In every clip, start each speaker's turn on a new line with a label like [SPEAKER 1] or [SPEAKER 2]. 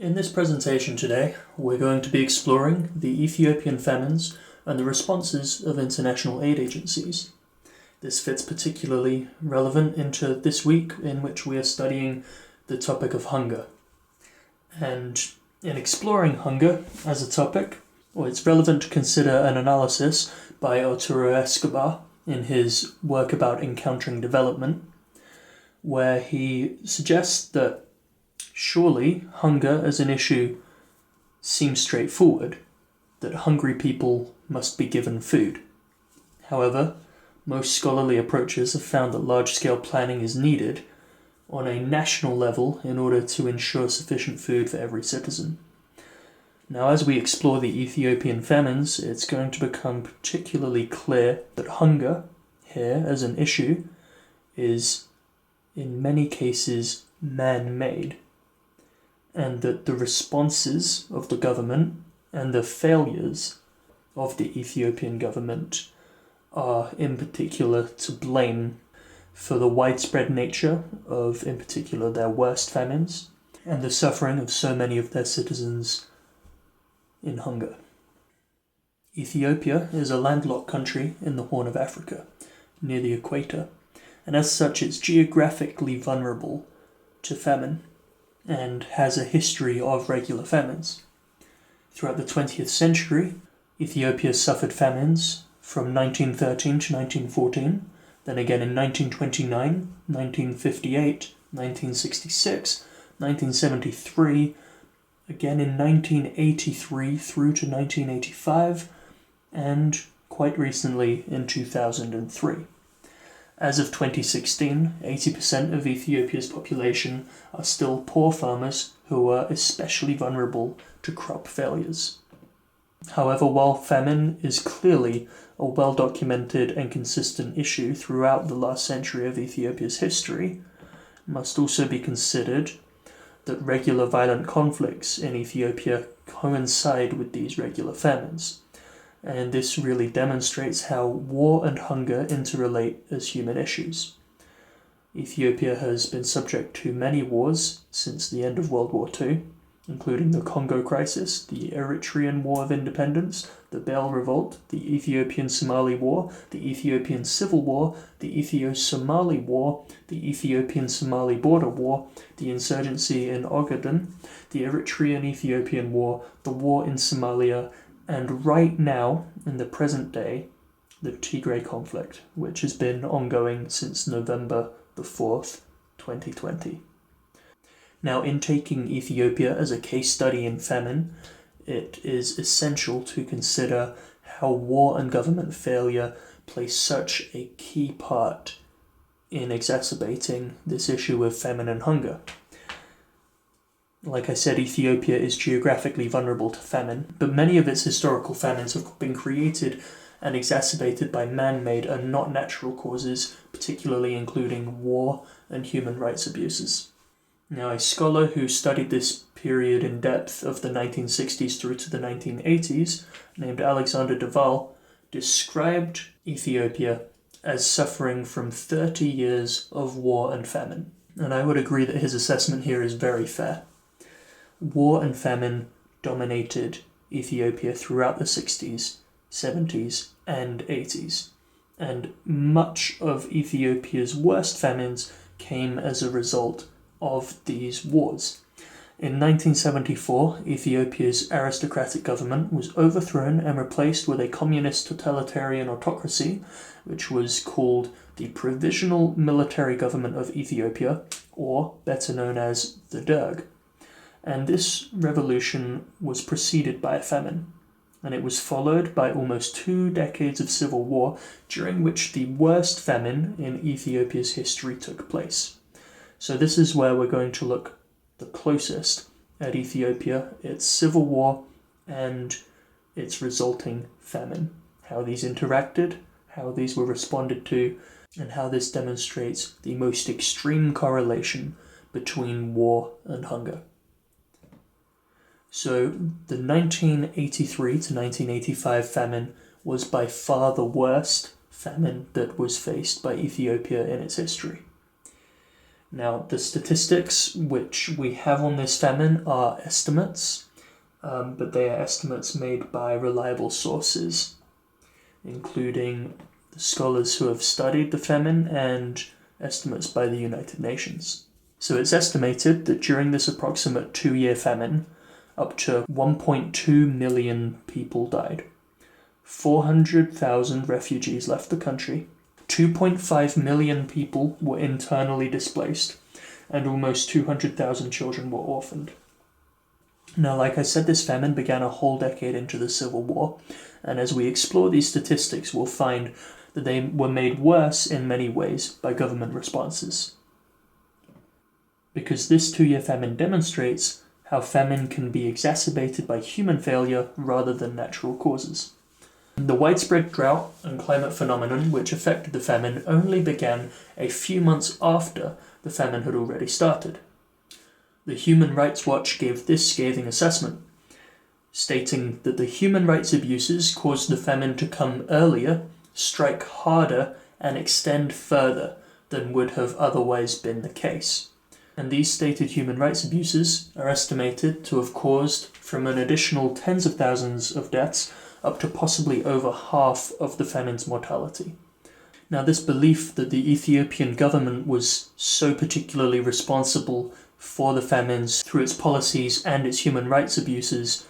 [SPEAKER 1] In this presentation today, we're going to be exploring the Ethiopian famines and the responses of international aid agencies. This fits particularly relevant into this week in which we are studying the topic of hunger. And in exploring hunger as a topic, it's relevant to consider an analysis by Arturo Escobar in his work about encountering development, where he suggests that surely hunger as an issue seems straightforward, that hungry people must be given food. However, most scholarly approaches have found that large-scale planning is needed on a national level in order to ensure sufficient food for every citizen. Now, as we explore the Ethiopian famines, it's going to become particularly clear that hunger here as an issue is in many cases man-made, and that the responses of the government and the failures of the Ethiopian government are in particular to blame for the widespread nature of, in particular, their worst famines and the suffering of so many of their citizens in hunger. Ethiopia is a landlocked country in the Horn of Africa, near the equator, and as such it's geographically vulnerable to famine and has a history of regular famines. Throughout the 20th century, Ethiopia suffered famines from 1913 to 1914, then again in 1929, 1958, 1966, 1973, again in 1983 through to 1985, and quite recently in 2003. As of 2016, 80% of Ethiopia's population are still poor farmers who are especially vulnerable to crop failures. However, while famine is clearly a well-documented and consistent issue throughout the last century of Ethiopia's history, it must also be considered that regular violent conflicts in Ethiopia coincide with these regular famines. And this really demonstrates how war and hunger interrelate as human issues. Ethiopia has been subject to many wars since the end of World War II, including the Congo Crisis, the Eritrean War of Independence, the Bale Revolt, the Ethiopian-Somali War, the Ethiopian Civil War, the Ethio-Somali War, the Ethiopian-Somali Border War, the insurgency in Ogaden, the Eritrean-Ethiopian War, the war in Somalia, and right now, in the present day, the Tigray conflict, which has been ongoing since November the 4th, 2020. Now, in taking Ethiopia as a case study in famine, it is essential to consider how war and government failure play such a key part in exacerbating this issue of famine and hunger. Like I said, Ethiopia is geographically vulnerable to famine, but many of its historical famines have been created and exacerbated by man-made and not natural causes, particularly including war and human rights abuses. Now, a scholar who studied this period in depth of the 1960s through to the 1980s, named Alexander Deval, described Ethiopia as suffering from 30 years of war and famine. And I would agree that his assessment here is very fair. War and famine dominated Ethiopia throughout the 60s, 70s, and 80s, and much of Ethiopia's worst famines came as a result of these wars. In 1974, Ethiopia's aristocratic government was overthrown and replaced with a communist totalitarian autocracy, which was called the Provisional Military Government of Ethiopia, or better known as the Derg. And this revolution was preceded by a famine, and it was followed by almost 2 decades of civil war, during which the worst famine in Ethiopia's history took place. So this is where we're going to look the closest at Ethiopia, its civil war, and its resulting famine, how these interacted, how these were responded to, and how this demonstrates the most extreme correlation between war and hunger. So the 1983 to 1985 famine was by far the worst famine that was faced by Ethiopia in its history. Now, the statistics which we have on this famine are estimates, but they are estimates made by reliable sources, including the scholars who have studied the famine and estimates by the United Nations. So it's estimated that during this approximate 2-year famine, up to 1.2 million people died. 400,000 refugees left the country. 2.5 million people were internally displaced, and almost 200,000 children were orphaned. Now, like I said, this famine began a whole decade into the Civil War, and as we explore these statistics, we'll find that they were made worse in many ways by government responses. Because this 2-year famine demonstrates how famine can be exacerbated by human failure rather than natural causes. The widespread drought and climate phenomenon which affected the famine only began a few months after the famine had already started. The Human Rights Watch gave this scathing assessment, stating that the human rights abuses caused the famine to come earlier, strike harder, and extend further than would have otherwise been the case. And these stated human rights abuses are estimated to have caused from an additional tens of thousands of deaths up to possibly over half of the famine's mortality. Now, this belief that the Ethiopian government was so particularly responsible for the famines through its policies and its human rights abuses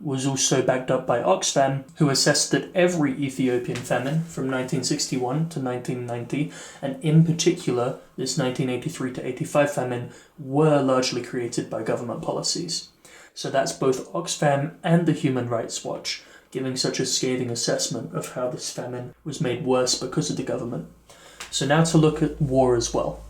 [SPEAKER 1] was also backed up by Oxfam, who assessed that every Ethiopian famine from 1961 to 1990, and in particular this 1983 to 85 famine, were largely created by government policies. So that's both Oxfam and the Human Rights Watch giving such a scathing assessment of how this famine was made worse because of the government. So now to look at war as well.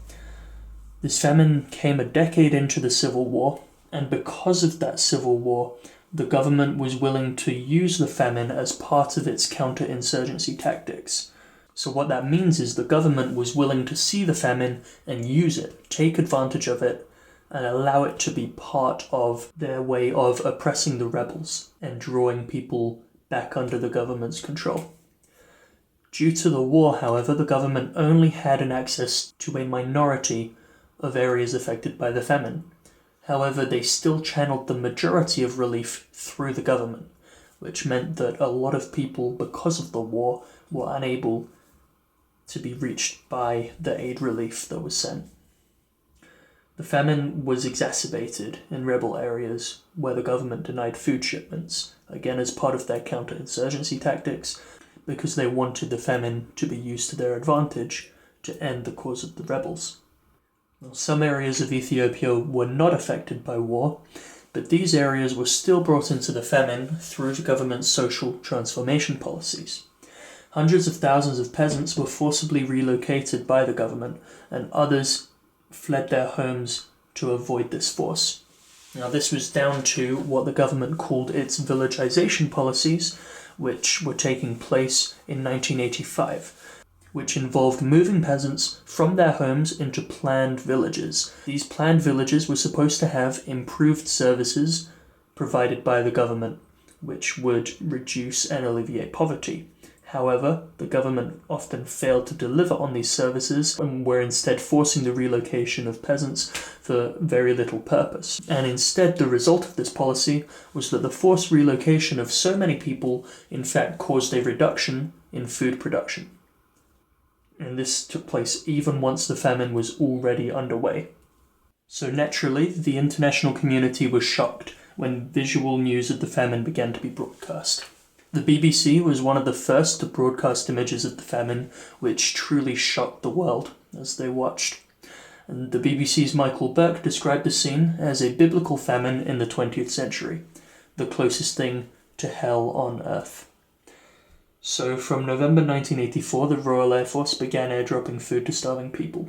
[SPEAKER 1] This famine came a decade into the Civil War, and because of that Civil War, the government was willing to use the famine as part of its counterinsurgency tactics. So what that means is the government was willing to see the famine and use it, take advantage of it, and allow it to be part of their way of oppressing the rebels and drawing people back under the government's control. Due to the war, however, the government only had an access to a minority of areas affected by the famine. However, they still channeled the majority of relief through the government, which meant that a lot of people, because of the war, were unable to be reached by the aid relief that was sent. The famine was exacerbated in rebel areas where the government denied food shipments, again as part of their counterinsurgency tactics, because they wanted the famine to be used to their advantage to end the cause of the rebels. Some areas of Ethiopia were not affected by war, but these areas were still brought into the famine through the government's social transformation policies. Hundreds of thousands of peasants were forcibly relocated by the government, and others fled their homes to avoid this force. Now, this was down to what the government called its villagization policies, which were taking place in 1985. Which involved moving peasants from their homes into planned villages. These planned villages were supposed to have improved services provided by the government, which would reduce and alleviate poverty. However, the government often failed to deliver on these services and were instead forcing the relocation of peasants for very little purpose. And instead, the result of this policy was that the forced relocation of so many people in fact caused a reduction in food production. And this took place even once the famine was already underway. So naturally, the international community was shocked when visual news of the famine began to be broadcast. The BBC was one of the first to broadcast images of the famine, which truly shocked the world as they watched. And the BBC's Michael Burke described the scene as a biblical famine in the 20th century, the closest thing to hell on earth. So from November 1984, the Royal Air Force began airdropping food to starving people.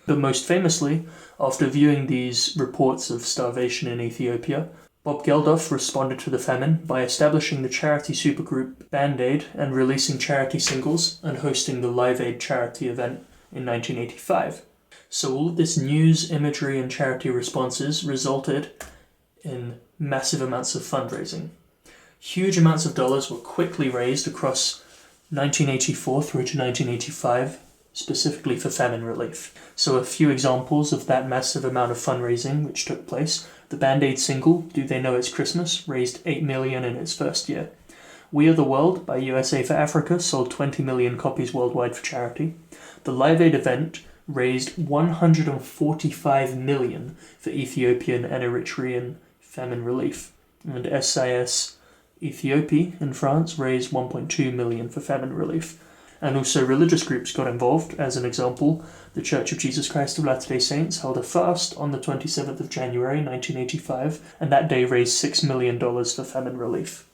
[SPEAKER 1] But most famously, after viewing these reports of starvation in Ethiopia, Bob Geldof responded to the famine by establishing the charity supergroup Band-Aid and releasing charity singles and hosting the Live Aid charity event in 1985. So all of this news, imagery, and charity responses resulted in massive amounts of fundraising. Huge amounts of dollars were quickly raised across 1984 through to 1985 specifically for famine relief. So a few examples of that massive amount of fundraising which took place. The Band-Aid single, Do They Know It's Christmas, raised $8 million in its first year. We Are the World by USA for Africa sold 20 million copies worldwide for charity. The Live Aid event raised $145 million for Ethiopian and Eritrean famine relief. And SIS Ethiopia in France raised $1.2 million for famine relief. And also religious groups got involved. As an example, the Church of Jesus Christ of Latter-day Saints held a fast on the 27th of January 1985, and that day raised $6 million for famine relief.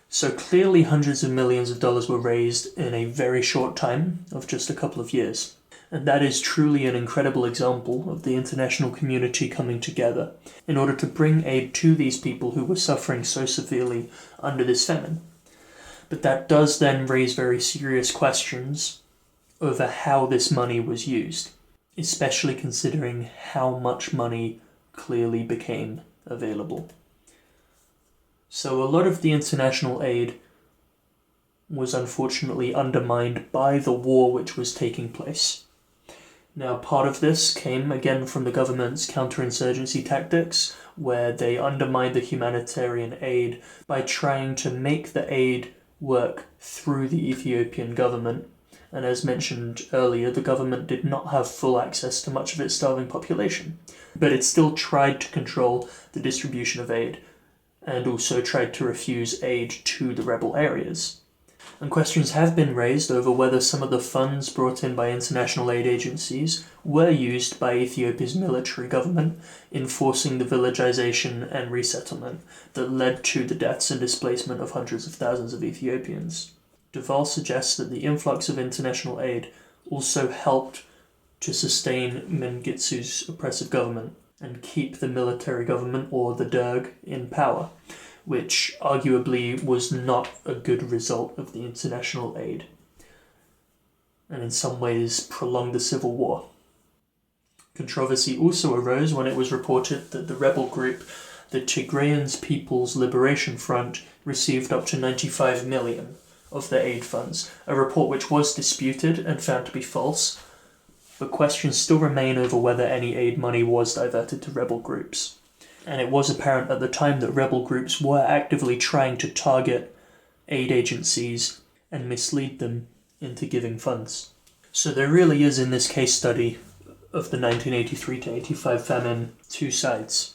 [SPEAKER 1] So clearly hundreds of millions of dollars were raised in a very short time of just a couple of years. And that is truly an incredible example of the international community coming together in order to bring aid to these people who were suffering so severely under this famine. But that does then raise very serious questions over how this money was used, especially considering how much money clearly became available. So a lot of the international aid was unfortunately undermined by the war which was taking place. Now, part of this came again from the government's counterinsurgency tactics, where they undermined the humanitarian aid by trying to make the aid work through the Ethiopian government. And as mentioned earlier, the government did not have full access to much of its starving population, but it still tried to control the distribution of aid, and also tried to refuse aid to the rebel areas. And questions have been raised over whether some of the funds brought in by international aid agencies were used by Ethiopia's military government in forcing the villagization and resettlement that led to the deaths and displacement of hundreds of thousands of Ethiopians. Duval suggests that the influx of international aid also helped to sustain Mengitsu's oppressive government and keep the military government, or the Derg, in power, which arguably was not a good result of the international aid, and in some ways prolonged the civil war. Controversy also arose when it was reported that the rebel group, the Tigrayan People's Liberation Front, received up to $95 million of the aid funds, a report which was disputed and found to be false, but questions still remain over whether any aid money was diverted to rebel groups. And it was apparent at the time that rebel groups were actively trying to target aid agencies and mislead them into giving funds. So there really is in this case study of the 1983 to 85 famine two sides.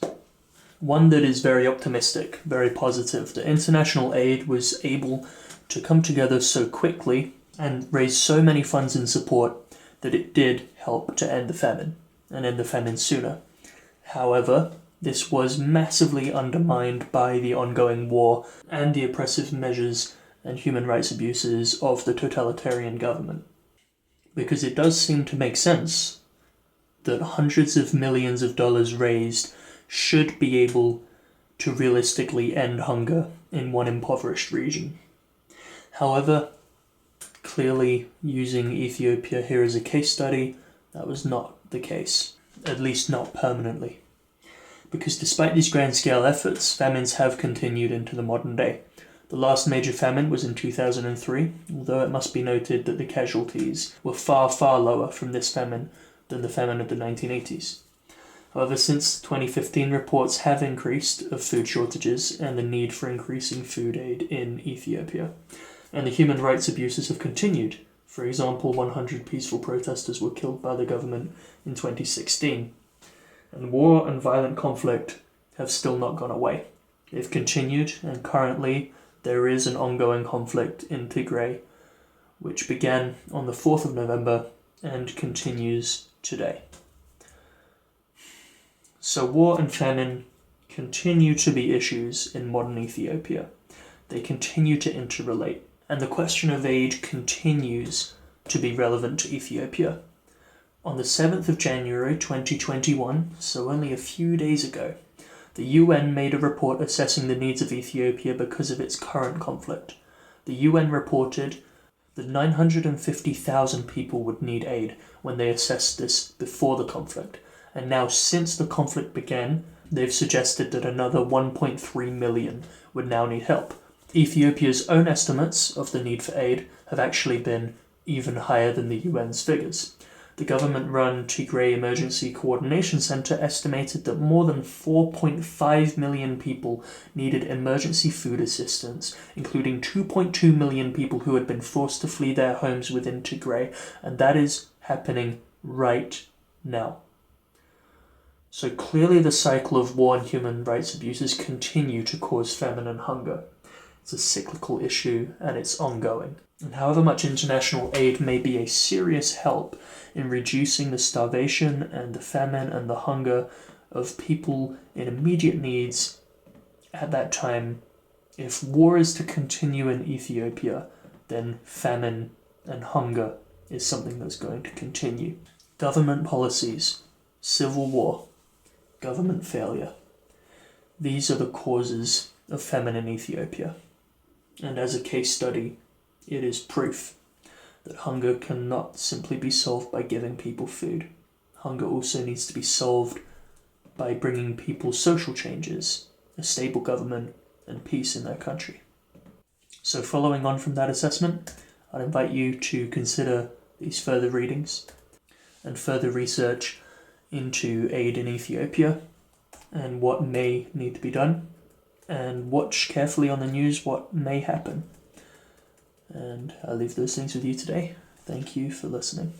[SPEAKER 1] One that is very optimistic, very positive. The international aid was able to come together so quickly and raise so many funds in support that it did help to end the famine, and end the famine sooner. However, this was massively undermined by the ongoing war and the oppressive measures and human rights abuses of the totalitarian government. Because it does seem to make sense that hundreds of millions of dollars raised should be able to realistically end hunger in one impoverished region. However, clearly using Ethiopia here as a case study, that was not the case, at least not permanently. Because despite these grand-scale efforts, famines have continued into the modern day. The last major famine was in 2003, although it must be noted that the casualties were far, far lower from this famine than the famine of the 1980s. However, since 2015, reports have increased of food shortages and the need for increasing food aid in Ethiopia. And the human rights abuses have continued. For example, 100 peaceful protesters were killed by the government in 2016. And war and violent conflict have still not gone away. They've continued, and currently there is an ongoing conflict in Tigray, which began on the 4th of November and continues today. So war and famine continue to be issues in modern Ethiopia. They continue to interrelate, and the question of aid continues to be relevant to Ethiopia. On the 7th of January 2021, so only a few days ago, the UN made a report assessing the needs of Ethiopia because of its current conflict. The UN reported that 950,000 people would need aid when they assessed this before the conflict, and now since the conflict began, they've suggested that another 1.3 million would now need help. Ethiopia's own estimates of the need for aid have actually been even higher than the UN's figures. The government-run Tigray Emergency Coordination Center estimated that more than 4.5 million people needed emergency food assistance, including 2.2 million people who had been forced to flee their homes within Tigray, and that is happening right now. So clearly the cycle of war and human rights abuses continue to cause famine and hunger. It's a cyclical issue and it's ongoing. And however much international aid may be a serious help in reducing the starvation and the famine and the hunger of people in immediate needs at that time, if war is to continue in Ethiopia, then famine and hunger is something that's going to continue. Government policies, civil war, government failure. These are the causes of famine in Ethiopia. And as a case study, it is proof that hunger cannot simply be solved by giving people food. Hunger also needs to be solved by bringing people social changes, a stable government, and peace in their country. So following on from that assessment, I'd invite you to consider these further readings and further research into aid in Ethiopia and what may need to be done, and watch carefully on the news what may happen. And I'll leave those things with you today. Thank you for listening.